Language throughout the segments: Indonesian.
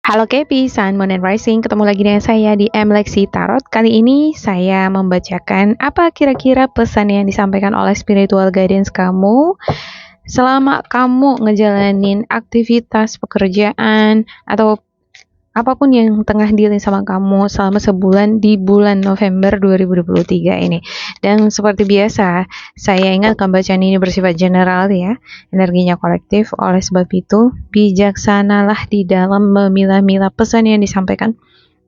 Halo Kepi, Sun, Moon, and Rising. Ketemu lagi dengan saya di Lexi Tarot. Kali ini saya membacakan apa kira-kira pesan yang disampaikan oleh spiritual guidance kamu selama kamu ngejalanin aktivitas pekerjaan atau apapun yang tengah dealing sama kamu selama sebulan di bulan November 2023 ini. Dan seperti biasa, saya ingatkan bacaan ini bersifat general ya, energinya kolektif. Oleh sebab itu, bijaksanalah di dalam memilah-milah pesan yang disampaikan,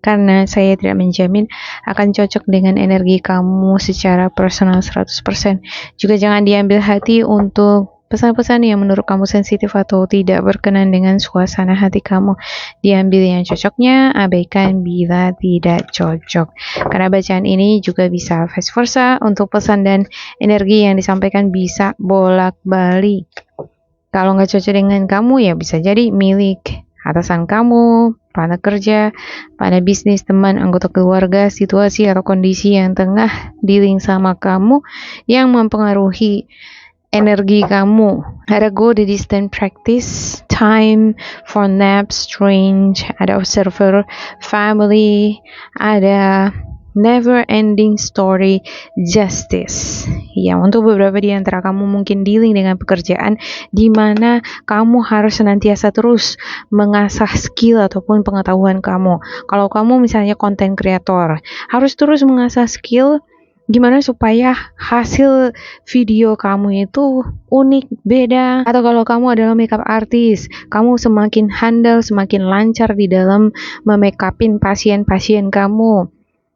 karena saya tidak menjamin akan cocok dengan energi kamu secara personal 100%. Juga jangan diambil hati untuk pesan-pesan yang menurut kamu sensitif atau tidak berkenan dengan suasana hati kamu. Diambil yang cocoknya, abaikan bila tidak cocok. Karena bacaan ini juga bisa vice versa, untuk pesan dan energi yang disampaikan bisa bolak-balik. Kalau nggak cocok dengan kamu, ya bisa jadi milik atasan kamu, partner kerja, partner bisnis, teman, anggota keluarga, situasi atau kondisi yang tengah dealing sama kamu yang mempengaruhi energi kamu. Ada go the distant practice, time for naps, strange, ada observer, family, ada never ending story, justice. Ya, untuk beberapa di antara kamu mungkin dealing dengan pekerjaan di mana kamu harus senantiasa terus mengasah skill ataupun pengetahuan kamu. Kalau kamu misalnya content creator, harus terus mengasah skill gimana supaya hasil video kamu itu unik, beda. Atau kalau kamu adalah makeup artist, kamu semakin handal, semakin lancar di dalam memakeup-in pasien-pasien kamu.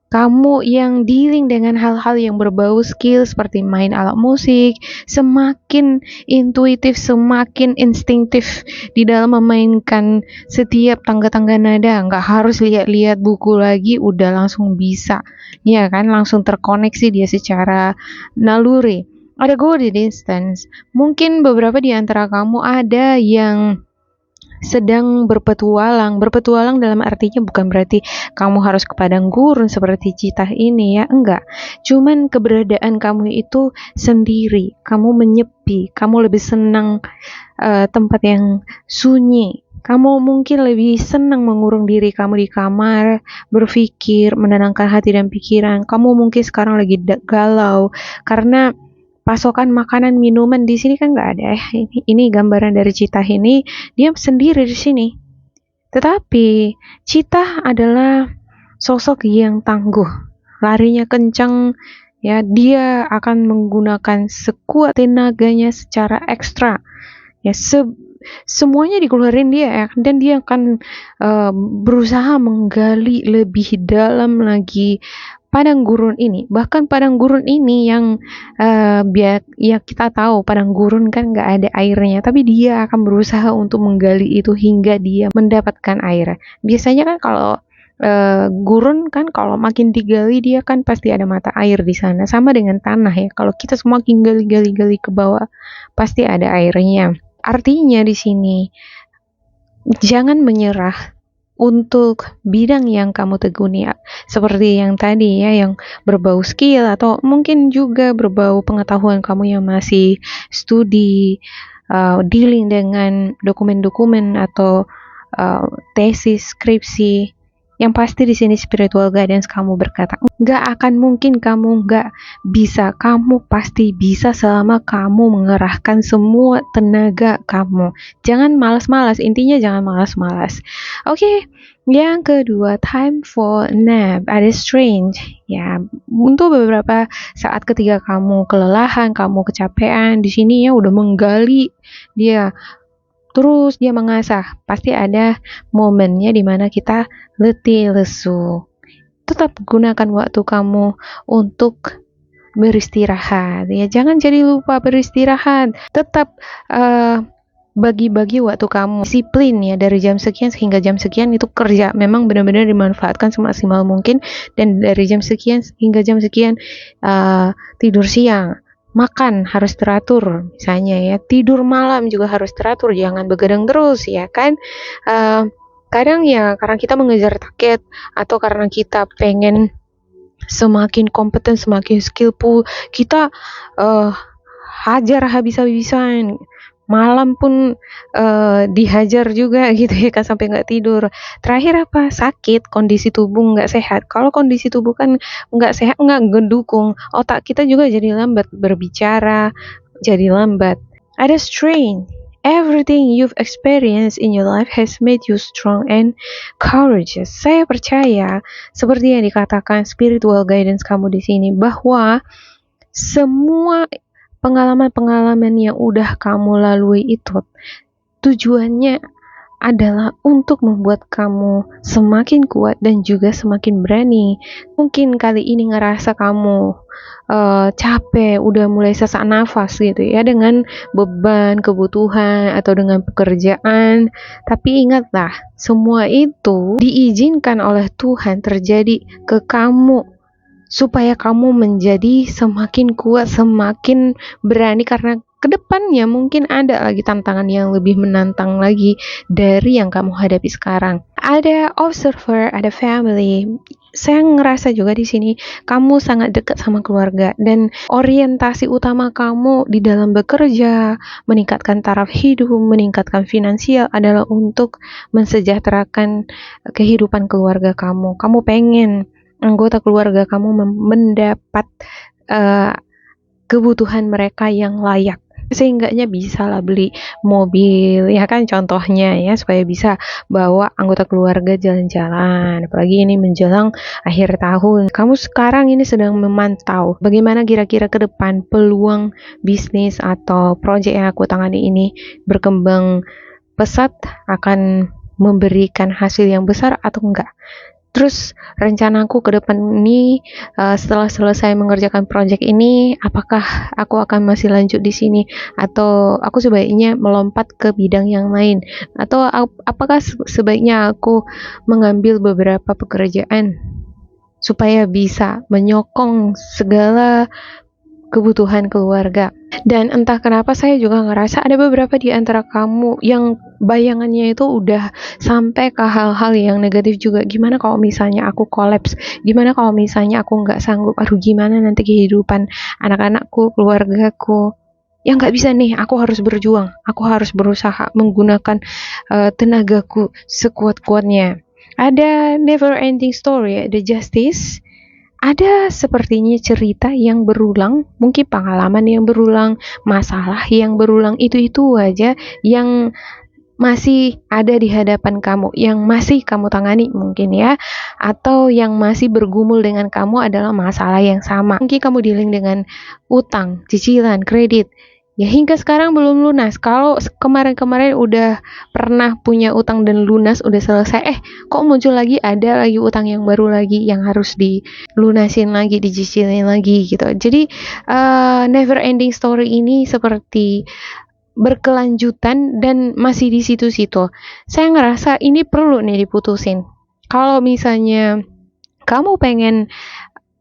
Kamu yang dealing dengan hal-hal yang berbau skill seperti main alat musik, semakin intuitif, semakin instinktif di dalam memainkan setiap tangga-tangga nada. Nggak harus lihat-lihat buku lagi, udah langsung bisa. Ya kan, langsung terkoneksi dia secara naluri. Ada go the distance. Mungkin beberapa di antara kamu ada yang sedang berpetualang. Berpetualang dalam artinya bukan berarti kamu harus ke padang gurun seperti Citah ini ya, enggak. Cuman keberadaan kamu itu sendiri, kamu menyepi, kamu lebih senang tempat yang sunyi. Kamu mungkin lebih senang mengurung diri kamu di kamar, berpikir, menenangkan hati dan pikiran. Kamu mungkin sekarang lagi galau karena pasokan makanan minuman di sini kan nggak ada ya. Ini gambaran dari Citah ini, dia sendiri di sini. Tetapi Citah adalah sosok yang tangguh, larinya kencang ya, dia akan menggunakan sekuat tenaganya secara ekstra ya, semuanya dikeluarin dia ya, dan dia akan berusaha menggali lebih dalam lagi padang gurun ini. Bahkan padang gurun ini yang biar ya kita tahu padang gurun kan nggak ada airnya, tapi dia akan berusaha untuk menggali itu hingga dia mendapatkan air. Biasanya kan kalau gurun kan kalau makin digali dia kan pasti ada mata air di sana. Sama dengan tanah ya, kalau kita semakin gali-gali ke bawah pasti ada airnya. Artinya di sini jangan menyerah untuk bidang yang kamu tekuni, seperti yang tadi ya, yang berbau skill atau mungkin juga berbau pengetahuan kamu yang masih studi, dealing dengan dokumen-dokumen atau tesis, skripsi. Yang pasti di sini spiritual guidance kamu berkata, nggak akan mungkin kamu nggak bisa. Kamu pasti bisa selama kamu mengerahkan semua tenaga kamu. Jangan malas-malas, intinya jangan malas-malas. Oke, yang kedua, time for nap. Ada strange. Ya, untuk beberapa saat ketika kamu kelelahan, kamu kecapean, di sini ya udah menggali dia. Terus dia mengasah, pasti ada momennya di mana kita letih, lesu. Tetap gunakan waktu kamu untuk beristirahat. Ya, jangan jadi lupa beristirahat. Tetap bagi-bagi waktu kamu. Disiplin ya, dari jam sekian hingga jam sekian itu kerja. Memang benar-benar dimanfaatkan semaksimal mungkin. Dan dari jam sekian hingga jam sekian tidur siang. Makan harus teratur misalnya ya, tidur malam juga harus teratur, jangan begadang terus ya kan. Kadang ya karena kita mengejar target atau karena kita pengen semakin kompeten, semakin skillful, kita hajar habis-habisan malam pun dihajar juga gitu ya kan sampai nggak tidur. Terakhir apa? Sakit, kondisi tubuh nggak sehat. Kalau kondisi tubuh kan nggak sehat, nggak ngedukung, otak kita juga jadi lambat berbicara, jadi lambat. Ada strain. Everything you've experienced in your life has made you strong and courageous. Saya percaya, seperti yang dikatakan spiritual guidance kamu di sini, bahwa semua pengalaman-pengalaman yang udah kamu lalui itu tujuannya adalah untuk membuat kamu semakin kuat dan juga semakin berani. Mungkin kali ini ngerasa kamu capek, udah mulai sesak nafas gitu ya dengan beban, kebutuhan, atau dengan pekerjaan. Tapi ingatlah, semua itu diizinkan oleh Tuhan terjadi ke kamu supaya kamu menjadi semakin kuat, semakin berani, karena kedepannya mungkin ada lagi tantangan yang lebih menantang lagi dari yang kamu hadapi sekarang. Ada observer, ada family. Saya ngerasa juga di sini kamu sangat dekat sama keluarga dan orientasi utama kamu di dalam bekerja, meningkatkan taraf hidup, meningkatkan finansial adalah untuk mensejahterakan kehidupan keluarga kamu. Kamu pengen anggota keluarga kamu mendapat kebutuhan mereka yang layak, seenggaknya bisa lah beli mobil ya kan, contohnya ya, supaya bisa bawa anggota keluarga jalan-jalan. Apalagi ini menjelang akhir tahun, kamu sekarang ini sedang memantau bagaimana kira-kira ke depan peluang bisnis atau proyek yang aku tangani ini berkembang pesat, akan memberikan hasil yang besar atau enggak. Terus rencanaku ke depan ini, setelah selesai mengerjakan proyek ini, apakah aku akan masih lanjut di sini atau aku sebaiknya melompat ke bidang yang lain, atau apakah sebaiknya aku mengambil beberapa pekerjaan supaya bisa menyokong segala kebutuhan keluarga. Dan entah kenapa saya juga ngerasa ada beberapa di antara kamu yang bayangannya itu udah sampai ke hal-hal yang negatif juga. Gimana kalau misalnya aku kolaps? Gimana kalau misalnya aku nggak sanggup? Aduh, gimana nanti kehidupan anak-anakku, keluargaku? Ya nggak bisa nih, aku harus berjuang. Aku harus berusaha menggunakan tenagaku sekuat-kuatnya. Ada never ending story, ada justice. Ada sepertinya cerita yang berulang, mungkin pengalaman yang berulang, masalah yang berulang, itu aja yang masih ada di hadapan kamu, yang masih kamu tangani mungkin ya, atau yang masih bergumul dengan kamu adalah masalah yang sama. Mungkin kamu dealing dengan utang, cicilan, kredit, ya hingga sekarang belum lunas. Kalau kemarin-kemarin udah pernah punya utang dan lunas, udah selesai, kok muncul lagi, ada lagi utang yang baru lagi yang harus dilunasin lagi, dicicilin lagi gitu. Jadi never ending story ini seperti berkelanjutan dan masih di situ-situ. Saya ngerasa ini perlu nih diputusin. Kalau misalnya kamu pengen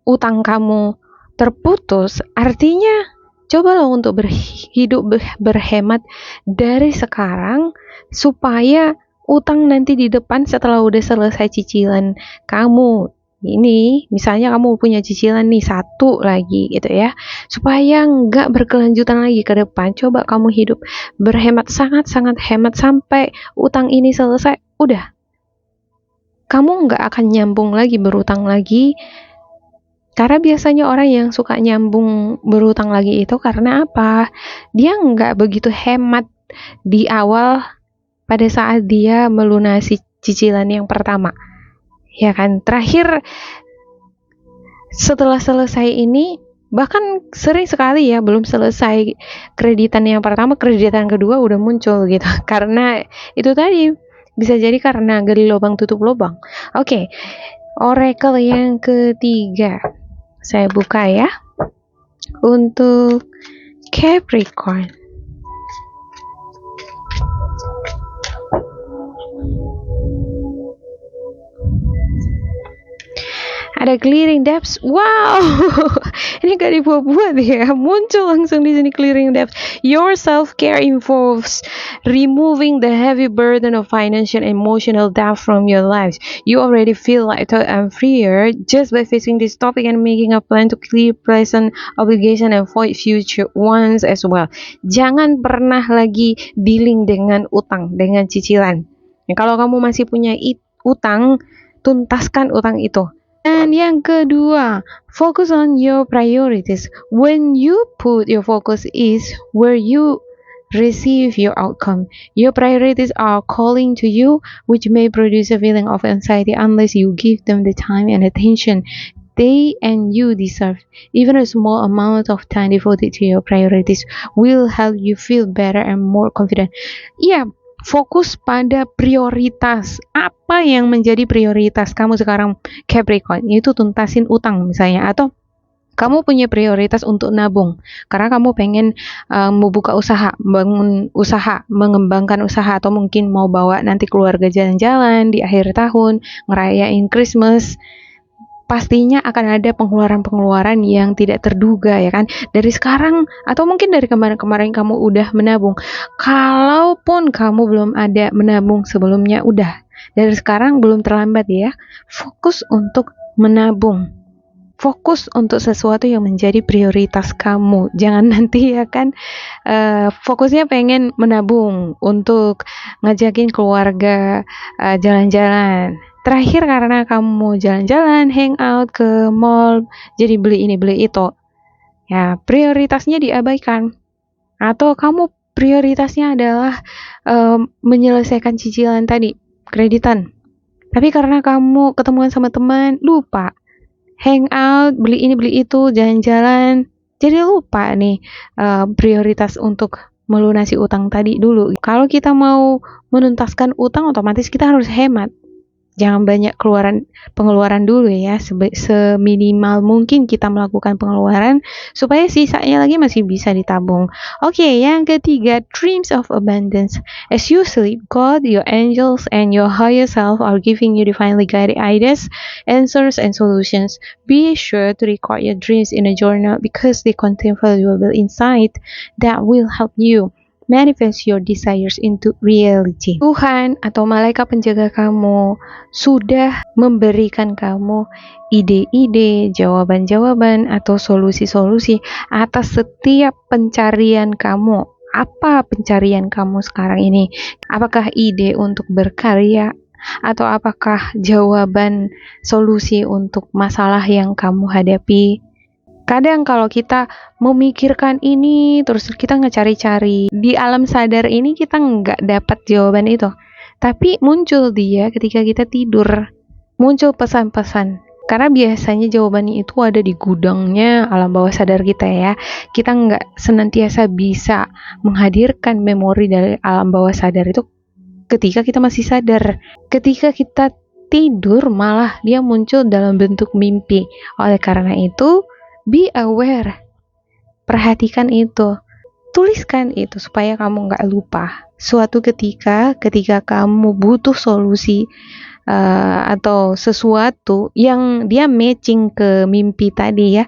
utang kamu terputus, artinya cobalah untuk berhidup berhemat dari sekarang supaya utang nanti di depan setelah udah selesai cicilan kamu ini, misalnya kamu punya cicilan nih satu lagi gitu ya, supaya nggak berkelanjutan lagi ke depan. Coba kamu hidup berhemat, sangat-sangat hemat sampai utang ini selesai, udah kamu nggak akan nyambung lagi berutang lagi. Karena biasanya orang yang suka nyambung berutang lagi itu karena apa? Dia nggak begitu hemat di awal pada saat dia melunasi cicilan yang pertama. Ya kan? Terakhir setelah selesai ini, bahkan sering sekali ya belum selesai kreditan yang pertama, kreditan kedua udah muncul gitu. Karena itu tadi, bisa jadi karena gali lubang tutup lubang. Oke, oracle yang ketiga. Saya buka ya. Untuk Capricorn. Ada clearing debts. Wow, ini gak dibuat-buat ya, muncul langsung di sini clearing debts. Your self-care involves removing the heavy burden of financial and emotional debt from your lives. You already feel lighter and freer just by facing this topic and making a plan to clear present obligation and avoid future ones as well. Jangan pernah lagi dealing dengan utang, dengan cicilan. Ya, kalau kamu masih punya utang, tuntaskan utang itu. Dan yang kedua, focus on your priorities. When you put your focus is where you receive your outcome. Your priorities are calling to you, which may produce a feeling of anxiety unless you give them the time and attention they and you deserve. Even a small amount of time devoted to your priorities will help you feel better and more confident. Yeah, fokus pada prioritas. Apa yang menjadi prioritas kamu sekarang, Capricorn? Yaitu tuntasin utang misalnya, atau kamu punya prioritas untuk nabung karena kamu pengen membuka usaha, bangun usaha, mengembangkan usaha, atau mungkin mau bawa nanti keluarga jalan-jalan di akhir tahun, ngerayain Christmas. Pastinya akan ada pengeluaran-pengeluaran yang tidak terduga, ya kan? Dari sekarang atau mungkin dari kemarin-kemarin kamu udah menabung. Kalaupun kamu belum ada menabung sebelumnya, udah. Dari sekarang belum terlambat ya. Fokus untuk menabung. Fokus untuk sesuatu yang menjadi prioritas kamu. Jangan nanti ya kan fokusnya pengen menabung untuk ngajakin keluarga jalan-jalan. Terakhir karena kamu mau jalan-jalan, hangout ke mall, jadi beli ini beli itu. Ya, prioritasnya diabaikan. Atau kamu prioritasnya adalah menyelesaikan cicilan tadi, kreditan. Tapi karena kamu ketemuan sama teman, lupa. Hangout, beli ini beli itu, jalan-jalan. Jadi lupa nih prioritas untuk melunasi utang tadi dulu. Kalau kita mau menuntaskan utang, otomatis kita harus hemat. Jangan banyak pengeluaran dulu ya, seminimal mungkin kita melakukan pengeluaran supaya sisanya lagi masih bisa ditabung. Oke, yang ketiga, dreams of abundance. As you sleep, God, your angels, and your higher self are giving you divinely guided ideas, answers, and solutions. Be sure to record your dreams in a journal because they contain valuable insight that will help you manifest your desires into reality. Tuhan atau malaikat penjaga kamu sudah memberikan kamu ide-ide, jawaban-jawaban, atau solusi-solusi atas setiap pencarian kamu. Apa pencarian kamu sekarang ini? Apakah ide untuk berkarya? Atau apakah jawaban solusi untuk masalah yang kamu hadapi? Kadang kalau kita memikirkan ini, terus kita ngecari-cari di alam sadar ini, kita nggak dapat jawaban itu. Tapi muncul dia ketika kita tidur, muncul pesan-pesan. Karena biasanya jawabannya itu ada di gudangnya alam bawah sadar kita ya. Kita nggak senantiasa bisa menghadirkan memori dari alam bawah sadar itu ketika kita masih sadar. Ketika kita tidur malah dia muncul dalam bentuk mimpi. Oleh karena itu, be aware, perhatikan itu, tuliskan itu supaya kamu nggak lupa. Suatu ketika kamu butuh solusi atau sesuatu yang dia matching ke mimpi tadi ya,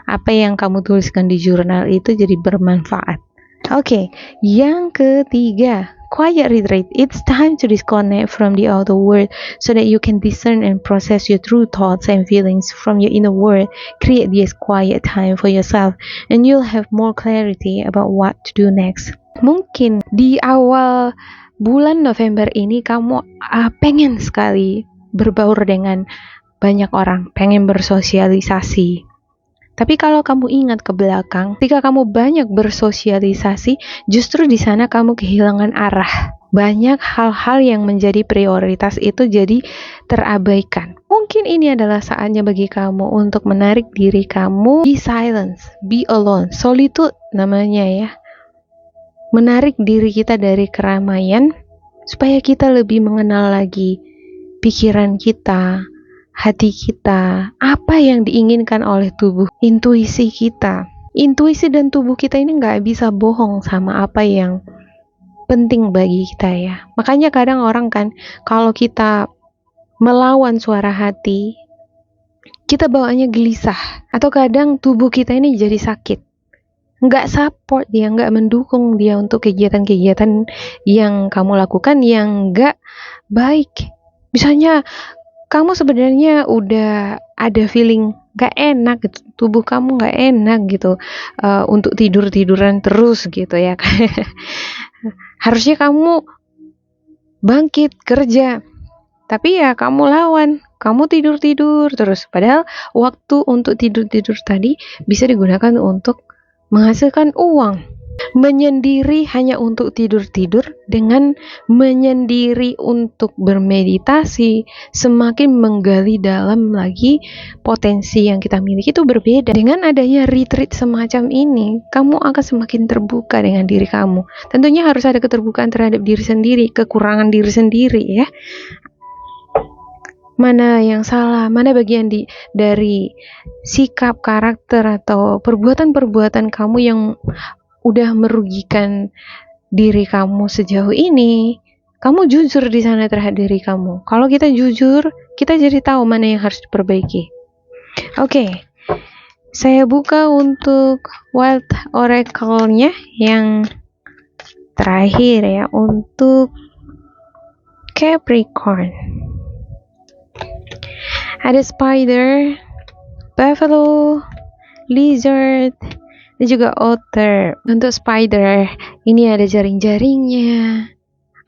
apa yang kamu tuliskan di jurnal itu jadi bermanfaat. Oke, yang ketiga, quiet retreat. It's time to disconnect from the outer world so that you can discern and process your true thoughts and feelings from your inner world. Create this quiet time for yourself and you'll have more clarity about what to do next. Mungkin di awal bulan November ini kamu pengen sekali berbaur dengan banyak orang, pengen bersosialisasi. Tapi kalau kamu ingat ke belakang, ketika kamu banyak bersosialisasi, justru di sana kamu kehilangan arah. Banyak hal-hal yang menjadi prioritas itu jadi terabaikan. Mungkin ini adalah saatnya bagi kamu untuk menarik diri kamu, be silence, be alone, solitude namanya ya. Menarik diri kita dari keramaian, supaya kita lebih mengenal lagi pikiran kita, hati kita, apa yang diinginkan oleh tubuh, intuisi kita. Intuisi dan tubuh kita ini nggak bisa bohong sama apa yang penting bagi kita ya. Makanya kadang orang kan, kalau kita melawan suara hati, kita bawaannya gelisah, atau kadang tubuh kita ini jadi sakit. Nggak support dia, nggak mendukung dia untuk kegiatan-kegiatan yang kamu lakukan yang nggak baik. Misalnya kamu sebenarnya udah ada feeling gak enak gitu, tubuh kamu gak enak gitu untuk tidur-tiduran terus gitu ya. Harusnya kamu bangkit kerja, tapi ya kamu lawan, kamu tidur-tidur terus, padahal waktu untuk tidur-tidur tadi bisa digunakan untuk menghasilkan uang. Menyendiri hanya untuk tidur-tidur dengan menyendiri untuk bermeditasi, semakin menggali dalam lagi potensi yang kita miliki itu berbeda. Dengan adanya retreat semacam ini, kamu akan semakin terbuka dengan diri kamu. Tentunya harus ada keterbukaan terhadap diri sendiri, kekurangan diri sendiri ya. Mana yang salah, mana bagian dari sikap, karakter, atau perbuatan-perbuatan kamu yang udah merugikan diri kamu sejauh ini. Kamu jujur di sana terhadap diri kamu. Kalau kita jujur, kita jadi tahu mana yang harus diperbaiki. Oke, saya buka untuk Wild Oracle-nya yang terakhir ya, untuk Capricorn. Ada spider, buffalo, lizard, dan juga otter. Untuk spider, ini ada jaring-jaringnya.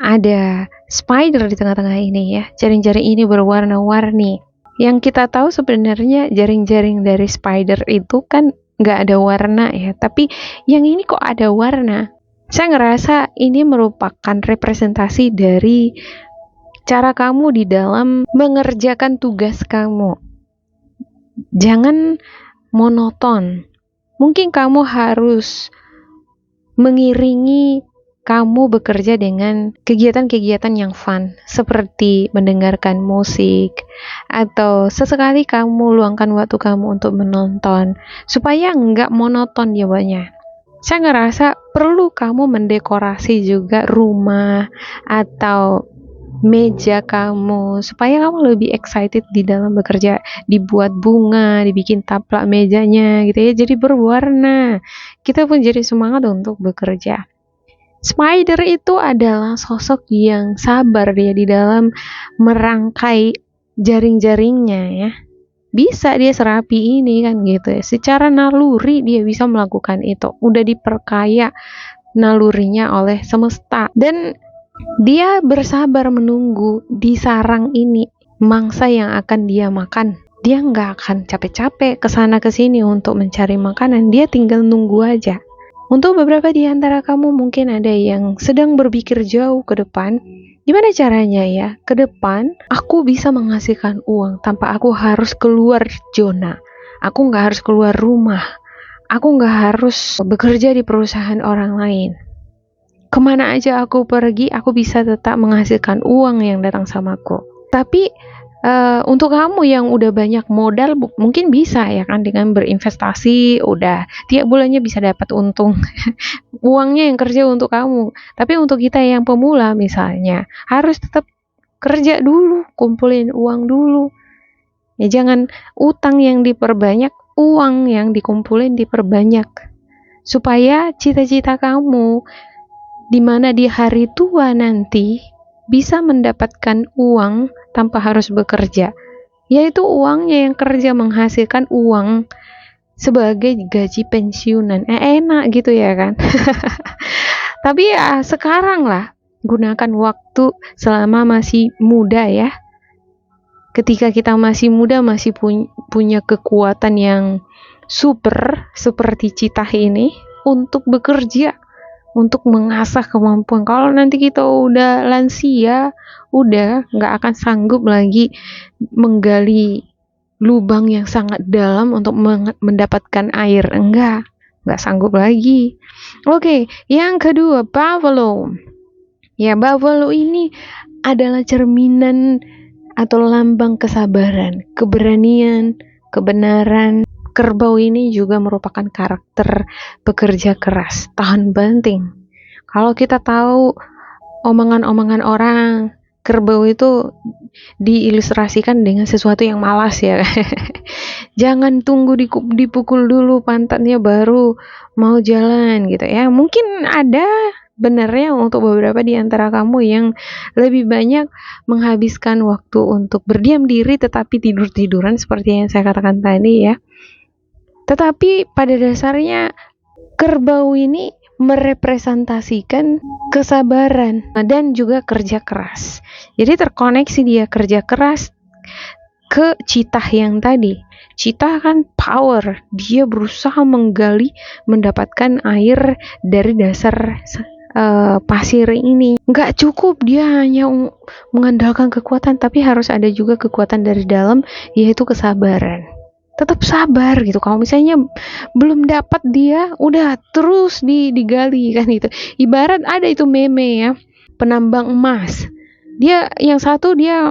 Ada spider di tengah-tengah ini ya. Jaring-jaring ini berwarna-warni. Yang kita tahu sebenarnya jaring-jaring dari spider itu kan nggak ada warna ya. Tapi yang ini kok ada warna. Saya ngerasa ini merupakan representasi dari cara kamu di dalam mengerjakan tugas kamu. Jangan monoton. Mungkin kamu harus mengiringi kamu bekerja dengan kegiatan-kegiatan yang fun, seperti mendengarkan musik, atau sesekali kamu luangkan waktu kamu untuk menonton, supaya nggak monoton jawabannya. Saya ngerasa perlu kamu mendekorasi juga rumah atau meja kamu supaya kamu lebih excited di dalam bekerja, dibuat bunga, dibikin taplak mejanya gitu ya, jadi berwarna, kita pun jadi semangat untuk bekerja. Spider itu adalah sosok yang sabar dia di dalam merangkai jaring-jaringnya ya, bisa dia serapi ini kan gitu ya, secara naluri dia bisa melakukan itu, udah diperkaya nalurinya oleh semesta, dan dia bersabar menunggu di sarang ini mangsa yang akan dia makan. Dia nggak akan capek-capek kesana kesini untuk mencari makanan, dia tinggal nunggu aja. Untuk beberapa di antara kamu mungkin ada yang sedang berpikir jauh ke depan, gimana caranya ya ke depan aku bisa menghasilkan uang tanpa aku harus keluar zona, aku nggak harus keluar rumah, aku nggak harus bekerja di perusahaan orang lain. Kemana aja aku pergi, aku bisa tetap menghasilkan uang yang datang samaku. Tapi untuk kamu yang udah banyak modal, mungkin bisa ya kan, dengan berinvestasi, udah tiap bulannya bisa dapat untung. Uangnya yang kerja untuk kamu. Tapi untuk kita yang pemula misalnya, harus tetap kerja dulu, kumpulin uang dulu. Ya jangan utang yang diperbanyak, uang yang dikumpulin diperbanyak. Supaya cita-cita kamu di mana di hari tua nanti bisa mendapatkan uang tanpa harus bekerja, yaitu uangnya yang kerja menghasilkan uang sebagai gaji pensiunan. Enak gitu ya kan. Tapi ya sekarang lah, gunakan waktu selama masih muda ya. Ketika kita masih muda, masih punya kekuatan yang super seperti Citah ini untuk bekerja, untuk mengasah kemampuan. Kalau nanti kita udah lansia, udah nggak akan sanggup lagi menggali lubang yang sangat dalam untuk mendapatkan air. Nggak sanggup lagi. Oke, yang kedua, buffalo. Ya, buffalo ini adalah cerminan atau lambang kesabaran, keberanian, kebenaran. Kerbau ini juga merupakan karakter pekerja keras, tahan banting. Kalau kita tahu omongan-omongan orang, kerbau itu diilustrasikan dengan sesuatu yang malas ya. Jangan tunggu dipukul dulu pantatnya baru mau jalan gitu ya. Mungkin ada benarnya untuk beberapa di antara kamu yang lebih banyak menghabiskan waktu untuk berdiam diri tetapi tidur-tiduran seperti yang saya katakan tadi ya. Tetapi pada dasarnya kerbau ini merepresentasikan kesabaran dan juga kerja keras. Jadi terkoneksi dia kerja keras ke citah yang tadi. Citah kan power, dia berusaha menggali, mendapatkan air dari dasar pasir ini. Nggak cukup dia hanya mengandalkan kekuatan, tapi harus ada juga kekuatan dari dalam, yaitu kesabaran. Tetap sabar gitu. Kalau misalnya belum dapat dia, udah terus digali kan gitu. Ibarat ada itu meme ya, penambang emas. Dia yang satu dia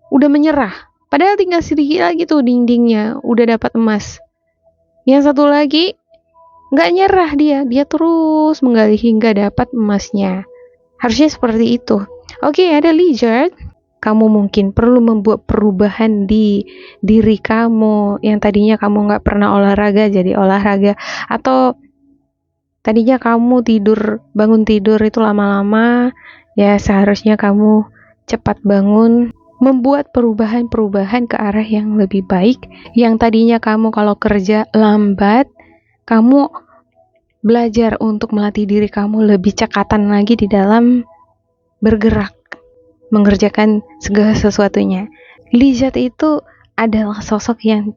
udah menyerah, padahal tinggal sedikit lagi tuh dindingnya udah dapat emas. Yang satu lagi nggak nyerah, dia terus menggali hingga dapat emasnya. Harusnya seperti itu. Oke, ada lizard. Kamu mungkin perlu membuat perubahan di diri kamu yang tadinya kamu nggak pernah olahraga jadi olahraga, atau tadinya kamu bangun tidur itu lama-lama, ya seharusnya kamu cepat bangun, membuat perubahan-perubahan ke arah yang lebih baik. Yang tadinya kamu kalau kerja lambat, kamu belajar untuk melatih diri kamu lebih cekatan lagi di dalam bergerak, mengerjakan segala sesuatunya. Lizard itu adalah sosok yang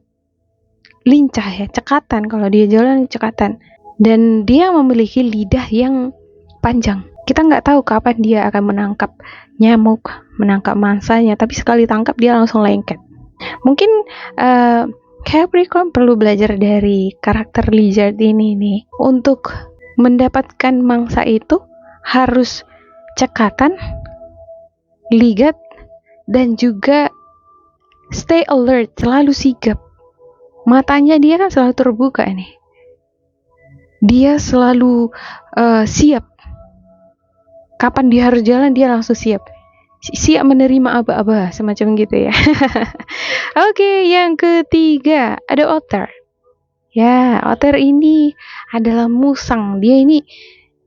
lincah ya, cekatan. Kalau dia jalan cekatan, dan dia memiliki lidah yang panjang. Kita nggak tahu kapan dia akan menangkap nyamuk, menangkap mangsanya, tapi sekali tangkap dia langsung lengket. Mungkin Capricorn perlu belajar dari karakter lizard ini nih. Untuk mendapatkan mangsa itu harus cekatan, ligat, dan juga stay alert, selalu sigap. Matanya dia kan selalu terbuka nih. Dia selalu siap. Kapan dia harus jalan, dia langsung siap. Siap menerima aba-aba, semacam gitu ya. Oke, yang ketiga ada otter. Ya, otter ini adalah musang. Dia ini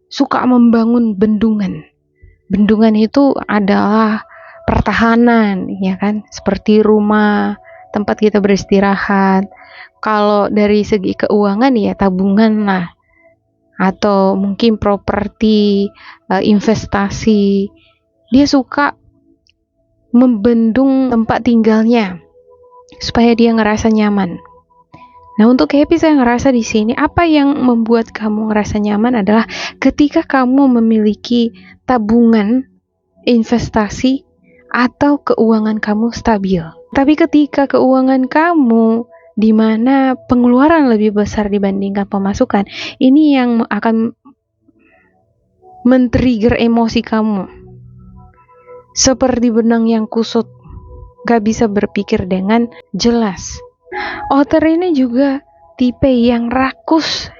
suka membangun bendungan. Bendungan itu adalah pertahanan, ya kan? Seperti rumah, tempat kita beristirahat. Kalau dari segi keuangan ya tabungan lah. Atau mungkin properti, investasi. Dia suka membendung tempat tinggalnya supaya dia ngerasa nyaman. Nah, untuk Happy saya ngerasa di sini apa yang membuat kamu ngerasa nyaman adalah ketika kamu memiliki tabungan, investasi, atau keuangan kamu stabil. Tapi ketika keuangan kamu di mana pengeluaran lebih besar dibandingkan pemasukan, ini yang akan men-trigger emosi kamu. Seperti benang yang kusut, gak bisa berpikir dengan jelas. Otter ini juga tipe yang rakus,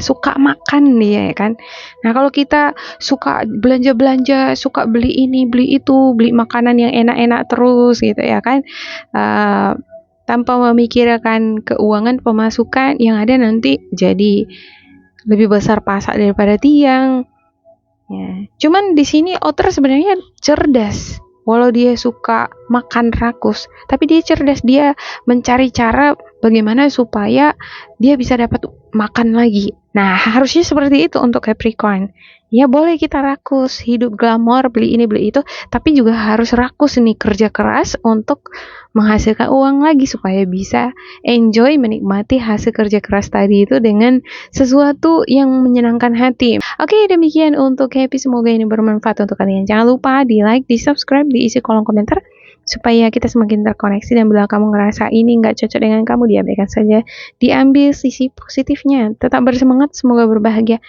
suka makan dia ya kan. Nah, kalau kita suka belanja-belanja, suka beli ini, beli itu, beli makanan yang enak-enak terus gitu ya kan, tanpa memikirkan keuangan pemasukan, yang ada nanti jadi lebih besar pasak daripada tiang. Ya. Cuman di sini otter sebenarnya cerdas. Walau dia suka makan rakus, tapi dia cerdas. Dia mencari cara bagaimana supaya dia bisa dapat makan lagi. Nah, harusnya seperti itu untuk Capricorn. Ya boleh kita rakus, hidup glamor, beli ini beli itu, tapi juga harus rakus nih, kerja keras untuk menghasilkan uang lagi supaya bisa enjoy menikmati hasil kerja keras tadi itu dengan sesuatu yang menyenangkan hati. Oke, demikian untuk Happy, semoga ini bermanfaat untuk kalian. Jangan lupa di like, di subscribe, diisi kolom komentar supaya kita semakin terkoneksi. Dan bila kamu ngerasa ini nggak cocok dengan kamu, diabaikan saja, diambil sisi positifnya. Tetap bersemangat, semoga berbahagia.